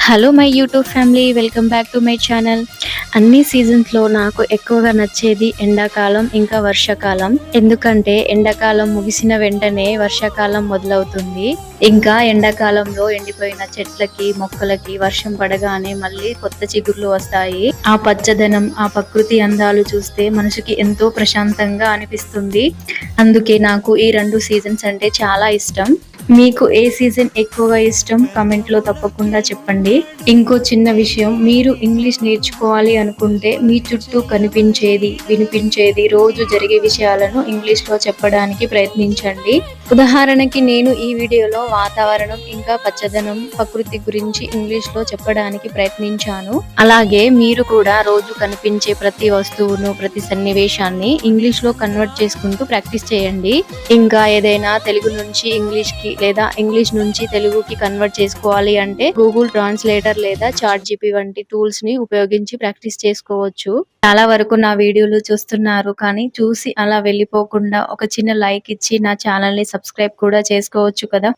Hello my YouTube family, welcome back to my channel. అన్ని సీజన్స్లో నాకు ఎక్కువగా నచ్చేది ఎండాకాలం ఇంకా వర్షాకాలం. ఎందుకంటే ఎండాకాలం ముగిసిన వెంటనే వర్షాకాలం మొదలవుతుంది. ఇంకా ఎండాకాలంలో ఎండిపోయిన చెట్లకి మొక్కలకి వర్షం పడగానే మళ్ళీ కొత్త చిగుర్లు వస్తాయి. ఆ పచ్చదనం, ఆ ప్రకృతి అందాలు చూస్తే మనసుకి ఎంతో ప్రశాంతంగా అనిపిస్తుంది. అందుకే నాకు ఈ రెండు సీజన్స్ అంటే చాలా ఇష్టం. మీకు ఏ సీజన్ ఎక్కువగా ఇష్టం కామెంట్ లో తప్పకుండా చెప్పండి. ఇంకో చిన్న విషయం, మీరు ఇంగ్లీష్ నేర్చుకోవాలి అనుకుంటే మీ చుట్టూ కనిపించేది, వినిపించేది, రోజు జరిగే విషయాలను ఇంగ్లీష్ లో చెప్పడానికి ప్రయత్నించండి. ఉదాహరణకి నేను ఈ వీడియోలో వాతావరణం ఇంకా పచ్చదనం, ప్రకృతి గురించి ఇంగ్లీష్ లో చెప్పడానికి ప్రయత్నించాను. అలాగే మీరు కూడా రోజు కనిపించే ప్రతి వస్తువును, ప్రతి సన్నివేశాన్ని ఇంగ్లీష్ లో కన్వర్ట్ చేసుకుంటూ ప్రాక్టీస్ చేయండి. ఇంకా ఏదైనా తెలుగు నుంచి ఇంగ్లీష్ కి లేదా ఇంగ్లీష్ నుంచి తెలుగుకి కన్వర్ట్ చేసుకోవాలి అంటే గూగుల్ ట్రాన్స్లేటర్ లేదా చాట్ జీపీ వంటి టూల్స్ ని ఉపయోగించి ప్రాక్టీస్ చేసుకోవచ్చు. చాలా వరకు నా వీడియోలు చూస్తున్నారు, కానీ చూసి అలా వెళ్ళిపోకుండా ఒక చిన్న లైక్ ఇచ్చి నా ఛానల్ ని సబ్స్క్రైబ్ కూడా చేసుకోవచ్చు కదా.